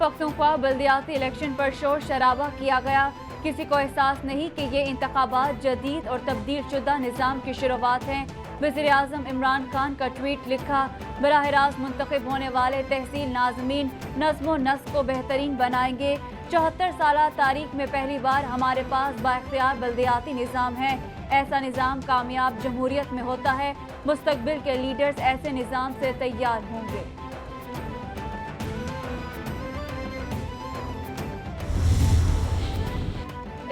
Pakhtunkhwa बल्दियाती election पर शोर शराबा किया गया। किसी को एहसास नहीं कि ये इंतखाबात जदीद और तब्दील शुदा निज़ाम की शुरुआत हैं। वज़ीर आज़म इमरान खान का ट्वीट लिखा, बराह रास्त मुंतखब होने वाले तहसील नाज़मीन नज़्म व नस्क को बेहतरीन बनाएंगे। 74 साल तारीख में पहली बार हमारे पास बाइख्तियार बल्दियाती निज़ाम है। ऐसा निज़ाम कामयाब जमहूरियत में होता है। मुस्तकबिल के लीडर्स ऐसे निज़ाम से तैयार होंगे।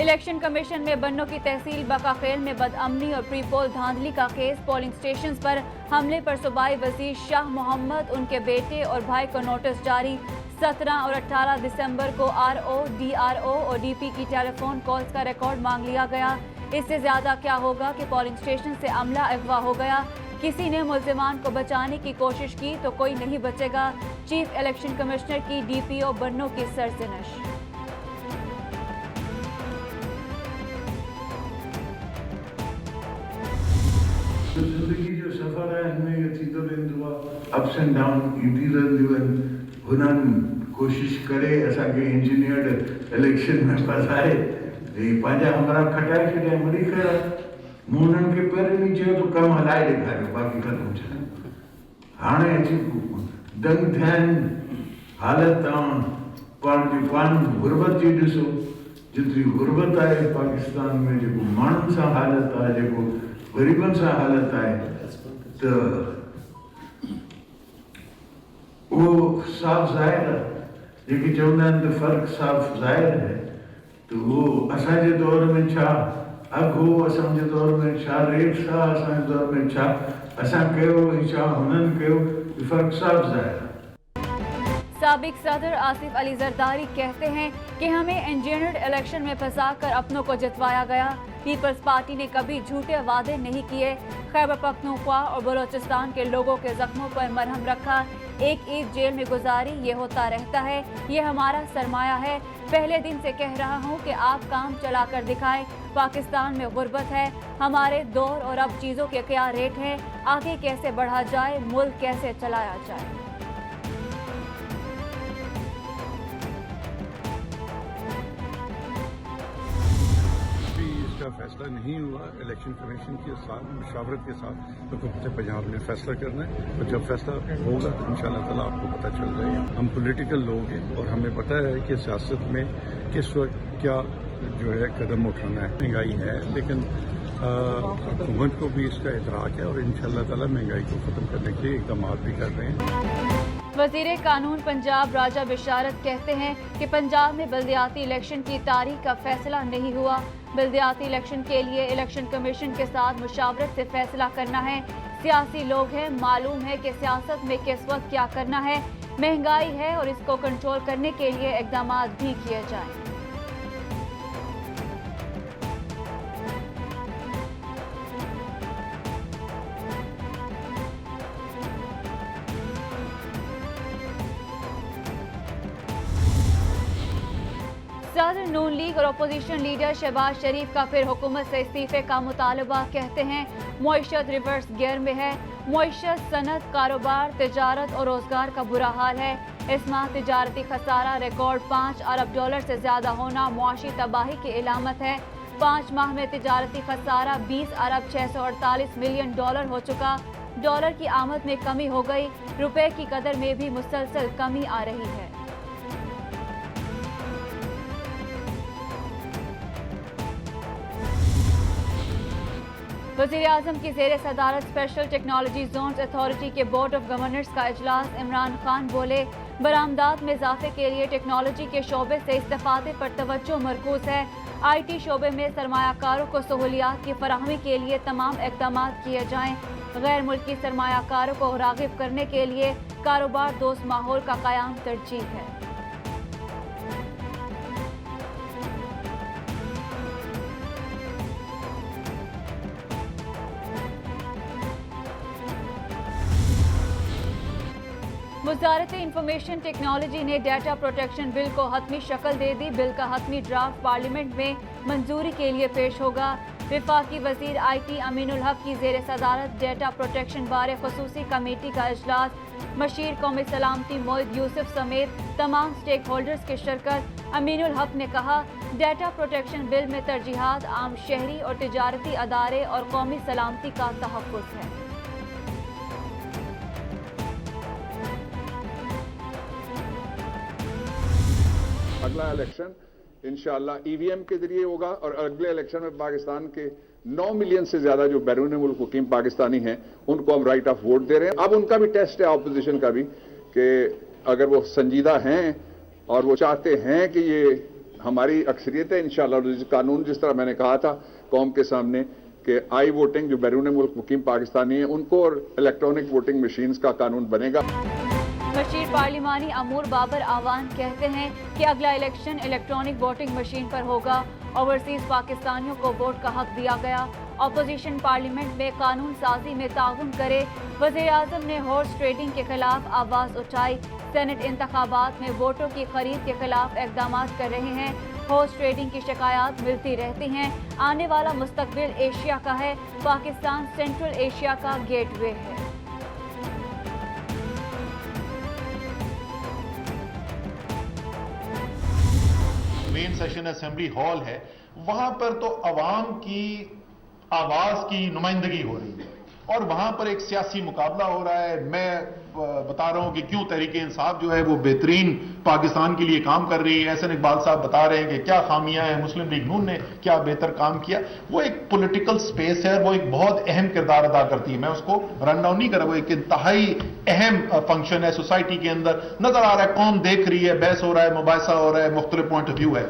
इलेक्शन कमीशन में बन्नों की तहसील बकाखेल में बदअमनी और प्री पोल धांधली का केस। पोलिंग स्टेशन पर हमले पर सूबाई वजीर शाह मोहम्मद, उनके बेटे और भाई को नोटिस जारी। 17 और 18 दिसंबर को RO, DRO और DP की टेलीफोन कॉल्स का रिकॉर्ड मांग लिया गया। इससे ज्यादा क्या होगा कि पोलिंग स्टेशन से अमला अगवा हो गया। किसी ने मुल्जिमान को बचाने की कोशिश की तो कोई नहीं बचेगा। चीफ इलेक्शन कमिश्नर की DPO बन्नों की सरजनश। जिंदगी जो सफर है इनमें ये थींदो रहंदो आहे, अप्स एंड डाउन ईंदी रहंदियूं आहिनि। हुननि कोशिश करे असांखे इंजीनियर्ड इलेक्शन में फसाए पंहिंजा हमरा खटाए छॾिया। वरी ख़ैर मूं हुननि खे पहिरियों ई चयो त कमु हलाए ॾेखारियो, बाक़ी ख़तमु छॾियो। हाणे अची दंग थिया आहिनि हालत। तव्हां पाण गुरबत जी ॾिसो, जेतिरी गुरबत आहे पाकिस्तान में, जेको माण्हुनि सां हालत आहे, जेको गरीबन सां हालत आहे, त उहो साफ़ ज़ाहिर आहे। जेके चवंदा आहिनि त फ़र्क़ु साफ़ ज़ाहिर है, त उहो असांजे दौर में छा अघु हो, असांजे दौर में छा रेट था, असांजे दौर में छा असां कयो छा हुननि कयो, फ़र्क़ु साफ़ ज़ाहिर आहे। साबिक सदर आसिफ अली जरदारी कहते हैं कि हमें इंजीनियर्ड इलेक्शन में फंसाकर अपनों को जितवाया गया। पीपल्स पार्टी ने कभी झूठे वादे नहीं किए। खैबर पख्तूनख्वा और बलोचिस्तान के लोगों के जख्मों पर मरहम रखा। एक ईद जेल में गुजारी, ये होता रहता है। ये हमारा सरमाया है। पहले दिन से कह रहा हूँ कि आप काम चला कर दिखाएं। पाकिस्तान में गुर्बत है। हमारे दौर और अब चीज़ों के क्या रेट हैं, आगे कैसे बढ़ा जाए, मुल्क कैसे चलाया जाए। फैसला नहीं हुआ इलेक्शन कमीशन के साथ मशावरत के साथ, तो हुकूमत पंजाब ने फैसला करना है। और जब फैसला होगा तो इंशाअल्लाह ताला आपको पता चल जाएगा। हम पॉलिटिकल लोग हैं और हमें पता है कि सियासत में किस वक्त क्या जो है कदम उठाना है। महंगाई है, लेकिन हुकूमत को भी इसका इदराक है और इंशाअल्लाह ताला महंगाई को ख़त्म करने के इक़दाम भी कर रहे हैं। वज़ीर कानून पंजाब राजा बिशारत कहते हैं कि पंजाब में बल्दियाती इलेक्शन की तारीख का फैसला नहीं हुआ। बल्दियाती इलेक्शन के लिए इलेक्शन कमीशन के साथ मुशावरत से फैसला करना है। सियासी लोग हैं, मालूम है कि सियासत में किस वक्त क्या करना है। महंगाई है और इसको कंट्रोल करने के लिए इक़दाम भी किए जाएं। सदर नून लीग और अपोजिशन लीडर शहबाज शरीफ का फिर हुकूमत से इस्तीफे का मुतालबा। कहते हैं मईशत रिवर्स गियर में है। मईशत, सनत, कारोबार, तिजारत और रोजगार का बुरा हाल है। इस माह तिजारती खसारा रिकॉर्ड $5 अरब से ज्यादा होना मुआशी तबाही की इलामत है। 5 माह में तिजारती खसारा $20 अरब 648 मिलियन हो चुका। डॉलर की आमद में कमी हो गई। रुपए की कदर में भी मुसलसल कमी आ रही है। वज़ीर आज़म की ज़ेर सदारत स्पेशल टेक्नोलॉजी जोन्स अथॉरिटी के बोर्ड ऑफ गवर्नर्स का इजलास। इमरान खान बोले, बरामदात में इजाफे के लिए टेक्नोलॉजी के शोबे से इस्तेफादे पर तवज्जो मरकूज है। IT शोबे में सरमायाकारों को सहूलियात की फराहमी के लिए तमाम इक़दाम किए जाएँ। गैर मुल्की सरमायाकारों को राग़िब करने के लिए कारोबार दोस्त माहौल का क़याम तरजीह है। वज़ारत इंफॉर्मेशन टेक्नोलॉजी ने डाटा प्रोटेक्शन बिल को हतमी शक्ल दे दी। बिल का हतमी ड्राफ्ट पार्लियामेंट में मंजूरी के लिए पेश होगा। वफाकी वज़ीर IT अमीनुल हक की ज़ेर सदारत डाटा प्रोटेक्शन बारे खुसूसी कमेटी का इजलास मशीर कौमी सलामती मोहित यूसुफ समेत तमाम स्टेक होल्डर्स की शिरकत। अमीनुल हक ने कहा, डेटा प्रोटेक्शन बिल में तरजीहात आम शहरी और तिजारती अदारे और कौमी सलामती का तहफ़्फ़ुज़ है। अगला इलेक्शन इंशाअल्लाह ईवीएम के जरिए होगा और अगले इलेक्शन में पाकिस्तान के 9 मिलियन से ज्यादा जो बैरून मुल्क मुकीम पाकिस्तानी हैं उनको हम राइट ऑफ वोट दे रहे हैं। अब उनका भी टेस्ट है ऑपोजिशन का भी कि अगर वो संजीदा हैं और वो चाहते हैं कि ये हमारी अक्सरियत है इंशाअल्लाह कानून जिस तरह मैंने कहा था कौम के सामने कि आई वोटिंग जो बैरून मुल्क मुकीम पाकिस्तानी हैं उनको और इलेक्ट्रॉनिक वोटिंग मशीन्स का कानून बनेगा। मशीर पार्लिमानी अमूर बाबर आवान कहते हैं कि अगला इलेक्शन इलेक्ट्रॉनिक वोटिंग मशीन पर होगा। ओवरसीज पाकिस्तानियों को वोट का हक दिया गया। अपोजिशन पार्लियामेंट में कानून साजी में ताउन करे। वज़ीर आज़म ने हॉर्स ट्रेडिंग के खिलाफ आवाज़ उठाई। सेनेट इंतखाबात में वोटों की खरीद के खिलाफ इक़दाम कर रहे हैं। हॉर्स ट्रेडिंग की शिकायत मिलती रहती हैं। आने वाला मुस्तकबिल एशिया का है। पाकिस्तान सेंट्रल एशिया का गेटवे है। मेन सेशन असेंबली हॉल है, वहां पर तो अवाम की आवाज की नुमाइंदगी हो रही है और वहां पर एक सियासी मुकाबला हो रहा है। मैं बता रहा हूं कि क्यों तहरीके इंसाफ जो है वो बेहतरीन पाकिस्तान के लिए काम कर रही है। एहसन इकबाल साहब बता रहे हैं कि क्या खामियां हैं, मुस्लिम लीग नून ने क्या बेहतर काम किया। वो एक पॉलिटिकल स्पेस है, वो एक बहुत अहम किरदार अदा करती है। मैं उसको रन डाउन नहीं कर रहा, वो एक इंतहाई अहम फंक्शन है सोसाइटी के अंदर। नजर आ रहा है कौम देख रही है, बहस हो रहा है, मुबाहिसा हो रहा है, मुख्तलिफ पॉइंट ऑफ व्यू है।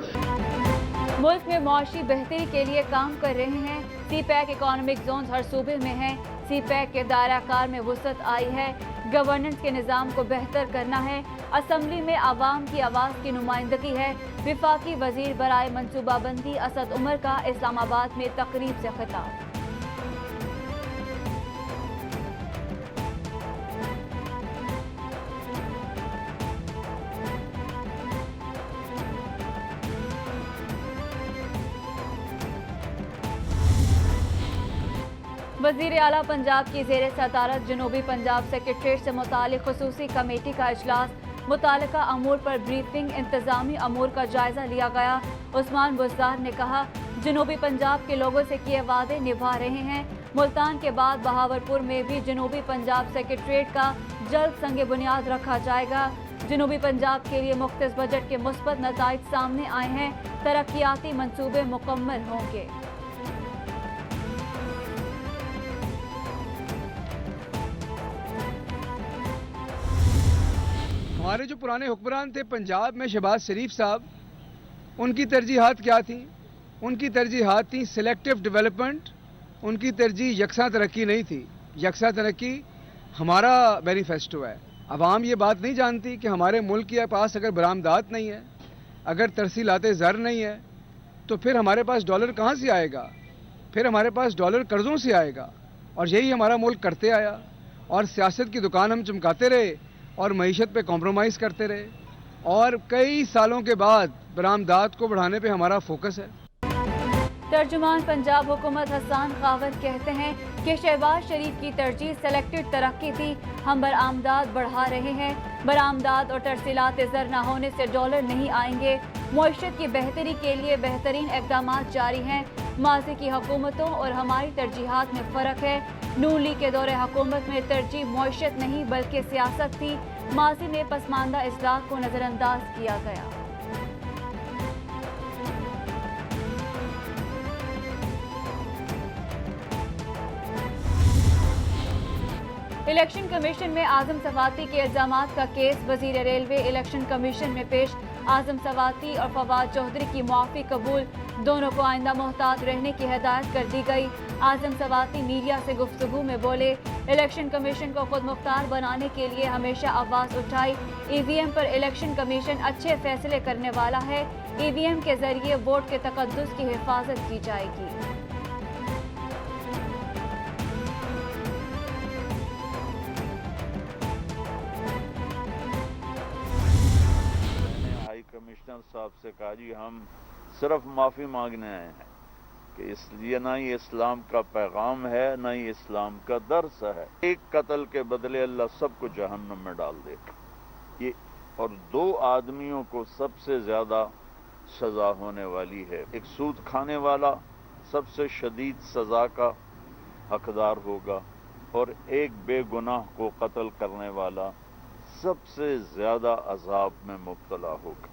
मुल्क में मुआशी बेहतरी के लिए काम कर रहे हैं। सी पैक इकोनॉमिक जोन हर सूबे में हैं। सी पैक के दायरा कार में वुसअत आई है। गवर्नेंस के निज़ाम को बेहतर करना है। असम्बली में आवाम की आवाज़ की नुमाइंदगी है। विफाकी वजीर बराए मनसूबाबंदी असद उमर का इस्लामाबाद में तकरीब से खिताब। वज़ीर आला पंजाब की ज़ेर सदारत जनूबी पंजाब सेक्रेटरीट से मुतालिक खुसूसी कमेटी का इजलास। मुतालिका अमूर पर ब्रीफिंग, इंतज़ामी अमूर का जायज़ा लिया गया। उस्मान बुज़दार ने कहा, जनूबी पंजाब के लोगों से किए वादे निभा रहे हैं। मुल्तान के बाद बहावलपुर में भी जनूबी पंजाब सेक्रेटरीट का जल्द संग बुनियाद रखा जाएगा। जनूबी पंजाब के लिए मुख्तस बजट के मुस्बत नताइज सामने आए हैं। तरक्याती मंसूबे मुकम्मल होंगे। हमारे जो पुराने हुक्मरान थे पंजाब में, शहबाज शरीफ साहब, उनकी तरजीहात क्या थी? उनकी तरजीहात थी सिलेक्टिव डेवलपमेंट। उनकी तरजीह यकसा तरक्की नहीं थी। यकसा तरक्की हमारा मैनिफेस्टो है। अवाम ये बात नहीं जानती कि हमारे मुल्क के पास अगर बरामदात नहीं है, अगर तरसीलाते ज़र नहीं है, तो फिर हमारे पास डॉलर कहाँ से आएगा? फिर हमारे पास डॉलर कर्ज़ों से आएगा। और यही हमारा मुल्क करते आया और सियासत की दुकान हम चमकाते रहे और मईशत पे कॉम्प्रोमाइज़ करते रहे और कई सालों के बाद बरामदात को बढ़ाने पे हमारा फोकस है। तर्जुमान पंजाब हुकूमत हसन खावर कहते हैं कि शहबाज शरीफ की तरजीह सेलेक्टेड तरक्की थी। हम बरामदात बढ़ा रहे हैं। बरामदात और तरसीलात ज़र न होने से डॉलर नहीं आएंगे। मईशत की बेहतरी के लिए बेहतरीन इक़दाम जारी हैं। माज़ी की हुकूमतों और हमारी तरजीहात में फ़र्क है। नून लीग के दौरे हुकूमत में तरजीह मईशत नहीं बल्कि सियासत थी। माज़ी में पसमानदा इस्लाह को नज़रअंदाज किया गया। इलेक्शन कमीशन में आज़म सवाती के इल्ज़ामात का केस। वज़ीर रेलवे इलेक्शन कमीशन में पेश। आज़म सवाती और फवाद चौधरी की मुआफ़ी कबूल। दोनों को आइंदा मोहतात रहने की हिदायत कर दी गई। आज़म सवाती मीडिया से गुफ्तगू में बोले, इलेक्शन कमीशन को खुद मुख्तार बनाने के लिए हमेशा आवाज़ उठाई। ईवीएम पर इलेक्शन कमीशन अच्छे फैसले करने वाला है। ईवीएम के जरिए वोट के तकद्दुस की हिफाजत की जाएगी। कमिश्नर साहब से कहा, जी हम सिर्फ माफ़ी मांगने आए हैं, کہ اس لیے نہ ہی اسلام کا پیغام ہے نہ ہی اسلام کا درس ہے. ایک قتل کے بدلے اللہ سب کو جہنم میں ڈال دے یہ، اور 2 آدمیوں کو سب سے زیادہ سزا ہونے والی ہے. ایک سود کھانے والا سب سے شدید سزا کا حقدار ہوگا، اور ایک بے گناہ کو قتل کرنے والا سب سے زیادہ عذاب میں مبتلا ہوگا.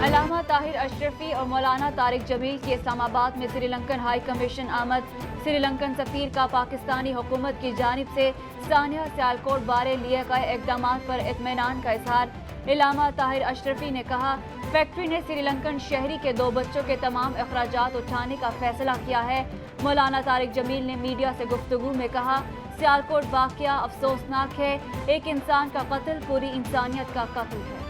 علامہ طاہر اشرفی اور مولانا طارق جمیل کی اسلام آباد میں سری لنکن ہائی کمیشن آمد. سری لنکن سفیر کا پاکستانی حکومت کی جانب سے سانحہ سیالکوٹ بارے لیے گئے اقدامات پر اطمینان کا اظہار. علامہ طاہر اشرفی نے کہا فیکٹری نے سری لنکن شہری کے 2 بچوں کے تمام اخراجات اٹھانے کا فیصلہ کیا ہے. مولانا طارق جمیل نے میڈیا سے گفتگو میں کہا سیالکوٹ واقعہ افسوسناک ہے، ایک انسان کا قتل پوری انسانیت کا قتل ہے.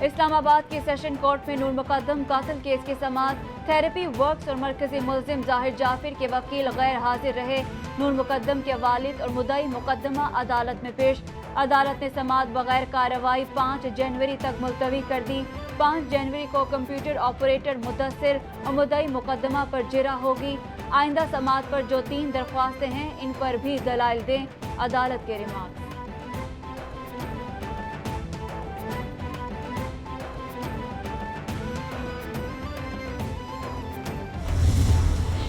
اسلام آباد کی سیشن کورٹ میں نور مقدم قاتل کیس کی سماعت. تھراپی ورکس اور مرکزی ملزم ظاہر جعفر کے وکیل غیر حاضر رہے. نور مقدم کے والد اور مدعی مقدمہ عدالت میں پیش. عدالت نے سماعت بغیر کارروائی 5 جنوری تک ملتوی کر دی. 5 جنوری کو کمپیوٹر آپریٹر مدثر اور مدعی مقدمہ پر جرا ہوگی. آئندہ سماعت پر جو 3 درخواستیں ہیں ان پر بھی دلائل دیں. عدالت کے ریمارکس.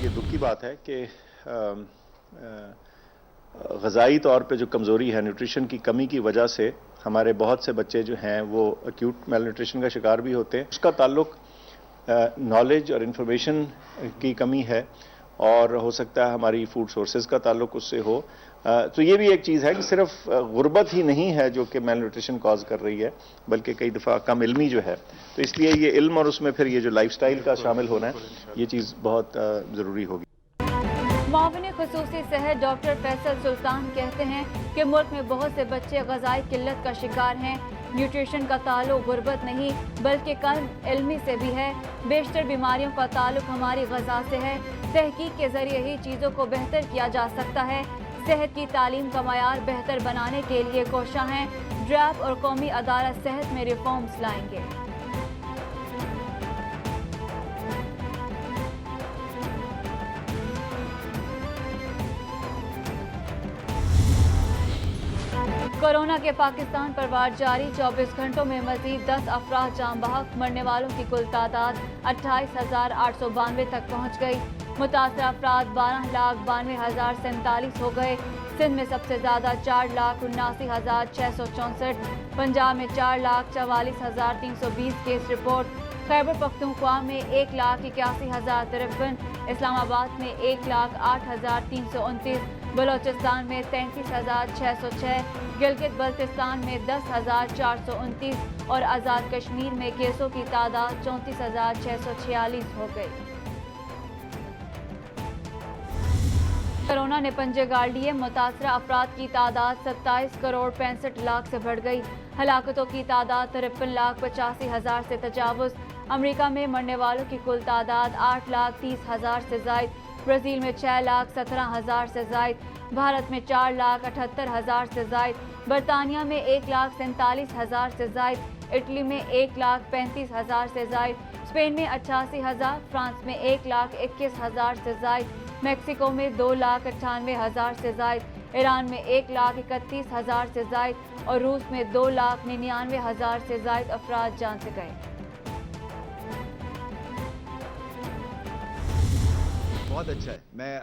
یہ دکھ کی بات ہے کہ غذائی طور پہ جو کمزوری ہے، نیوٹریشن کی کمی کی وجہ سے ہمارے بہت سے بچے جو ہیں وہ ایکیوٹ میل نیوٹریشن کا شکار بھی ہوتے ہیں. اس کا تعلق نالج اور انفارمیشن کی کمی ہے، اور ہو سکتا ہے ہماری فوڈ سورسز کا تعلق اس سے ہو. تو یہ بھی ایک چیز ہے کہ صرف غربت ہی نہیں ہے جو کہ میل نیوٹریشن کاز کر رہی ہے، بلکہ کئی دفعہ کم علمی جو ہے. تو اس لیے یہ علم اور اس میں پھر یہ جو لائف سٹائل کا شامل ہونا ہے، یہ چیز بہت ضروری ہوگی. معاون خصوصی صحت ڈاکٹر فیصل سلطان کہتے ہیں کہ ملک میں بہت سے بچے غذائی قلت کا شکار ہیں. نیوٹریشن کا تعلق غربت نہیں بلکہ کم علمی سے بھی ہے. بیشتر بیماریوں کا تعلق ہماری غذا سے ہے. تحقیق کے ذریعے ہی چیزوں کو بہتر کیا جا سکتا ہے. صحت کی تعلیم کا معیار بہتر بنانے کے لیے کوشاں ہیں. ڈریپ اور قومی عدالت صحت میں ریفارمز لائیں گے. کورونا کے پاکستان پر وار جاری. 24 گھنٹوں میں مزید 10 افراد جاں بحق. مرنے والوں کی کل تعداد 28,892 تک پہنچ گئی. متاثرہ افراد 12,92,047 ہو گئے. سندھ میں سب سے زیادہ 4,79,664. پنجاب میں 4,44,320 کیس رپورٹ. خیبر پختونخوا میں 1,81,053. اسلام آباد میں 1,08,329. بلوچستان میں 33,606. گلگت بلتستان میں 10,429 اور آزاد کشمیر میں کیسوں کی تعداد 34,646 ہو گئی. کورونا نے پنجے گاڑ لیے. متاثرہ افراد کی تعداد 27,65,00,000 سے بڑھ گئی. ہلاکتوں کی تعداد 53,85,000 سے تجاوز. امریکہ میں مرنے والوں کی کل تعداد 8,30,000 سے زائد. برازیل میں 6,17,000 سے زائد. بھارت میں 4,78,000 سے زائد. برطانیہ میں 1,47,000 سے زائد. اٹلی میں 1,35,000 سے زائد. اسپین میں 88,000. فرانس میں 1,21,000 سے زائد. میکسیکو میں 2,98,000 سے زائد. ایران میں 1,31,000 سے زائد اور روس میں 2,99,000 سے زائد افراد جان سے گئے. بہت اچھا ہے. میں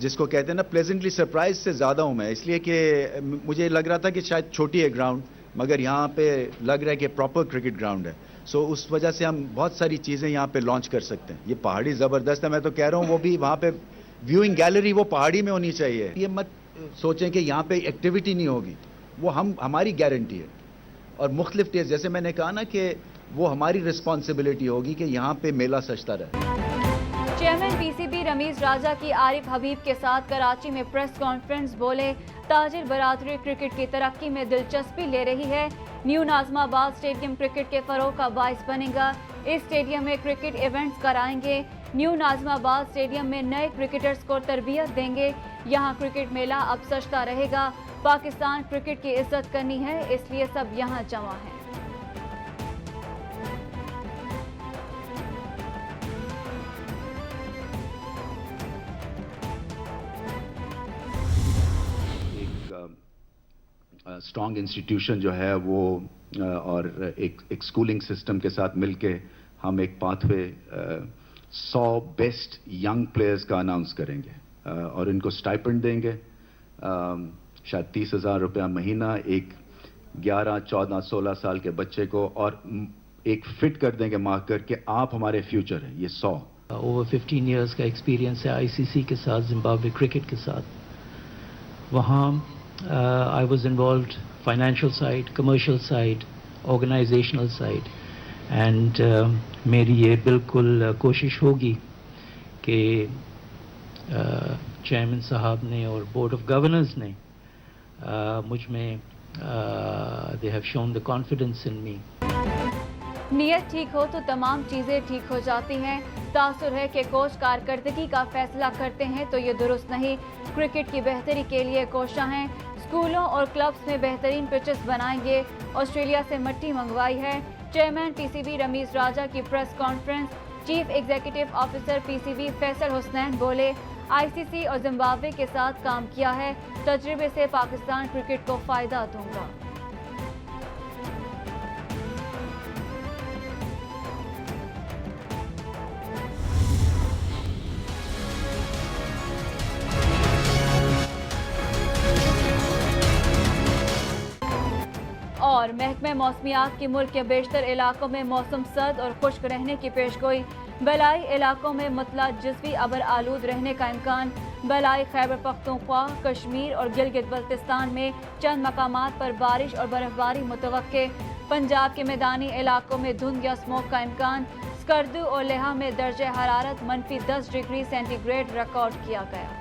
جس کو کہتے ہیں نا پلیزنٹلی سرپرائز سے زیادہ ہوں میں، اس لیے کہ مجھے لگ رہا تھا کہ شاید چھوٹی ہے گراؤنڈ، مگر یہاں پہ لگ رہا ہے کہ پراپر کرکٹ گراؤنڈ ہے. سو اس وجہ سے ہم بہت ساری چیزیں یہاں پہ لانچ کر سکتے ہیں. یہ پہاڑی زبردست ہے. میں تو کہہ رہا ہوں وہ بھی وہاں پہ ویونگ گیلری وہ پہاڑی میں ہونی چاہیے. یہ مت سوچیں کہ یہاں پہ ایکٹیویٹی نہیں ہوگی، وہ ہماری گارنٹی ہے. اور مختلف ٹیسٹ جیسے میں نے کہا نا کہ وہ ہماری رسپانسبلٹی ہوگی کہ یہاں پہ میلہ سجتا رہے. Chairman P C B Ramiz Raja کی عارف حبیب کے ساتھ کراچی میں پریس کانفرنس. بولے تاجر برادری کرکٹ کی ترقی میں دلچسپی لے رہی ہے. نیو ناظم آباد اسٹیڈیم کرکٹ کے فروغ کا باعث بنے گا. اس اسٹیڈیم میں کرکٹ ایونٹس کرائیں گے. نیو ناظم آباد اسٹیڈیم میں نئے کرکٹرز کو تربیت دیں گے. یہاں کرکٹ میلہ اب سجتا رہے گا. پاکستان کرکٹ کی عزت کرنی ہے، اس لیے سب یہاں جمع ہیں۔ اسٹرانگ انسٹیٹیوشن جو ہے وہ اور ایک اسکولنگ سسٹم کے ساتھ مل کے ہم ایک path way 100 best young players کا اناؤنس کریں گے اور ان کو سٹائپنڈ دیں گے، شاید 30,000 روپیہ مہینہ ایک 11، 14، 16 سال کے بچے کو، اور ایک فٹ کر دیں گے مارک کر کے آپ ہمارے فیوچر ہیں۔ یہ 100 اوور 15 ایئرس کا ایکسپیرینس ہے ICC کے ساتھ، زمبابوے کرکٹ کے ساتھ۔ وہاں I was involved financial side, commercial side, organizational side, and میری یہ بالکل کوشش ہوگی کہ چیئرمین صاحب نے اور بورڈ آف گورنرز نے مجھ میں they have shown the confidence in me. نیت ٹھیک ہو تو تمام چیزیں ٹھیک ہو جاتی ہیں۔ تاثر ہے کہ کوچ کارکردگی کا فیصلہ کرتے ہیں تو یہ درست نہیں۔ کرکٹ کی بہتری کے لیے کوشاں ہیں، اسکولوں اور کلبز میں بہترین پچز بنائیں گے۔ آسٹریلیا سے مٹی منگوائی ہے۔ چیئرمین PCB رمیز راجہ کی press conference. Chief executive officer PCB Faisal Hasnain بولے، ICC اور زمبابوے کے ساتھ کام کیا ہے، تجربے سے پاکستان کرکٹ کو فائدہ دوں گا۔ اور محکمہ موسمیات کی ملک کے بیشتر علاقوں میں موسم سرد اور خشک رہنے کی پیشگوئی۔ بالائی علاقوں میں مطلع جزوی ابر آلود رہنے کا امکان۔ بالائی خیبر پختونخوا، کشمیر اور گلگت بلتستان میں چند مقامات پر بارش اور برف باری متوقع۔ پنجاب کے میدانی علاقوں میں دھند یا اسموک کا امکان۔ اسکردو اور لیہہ میں درجہ حرارت -10 ڈگری سینٹی گریڈ ریکارڈ کیا گیا۔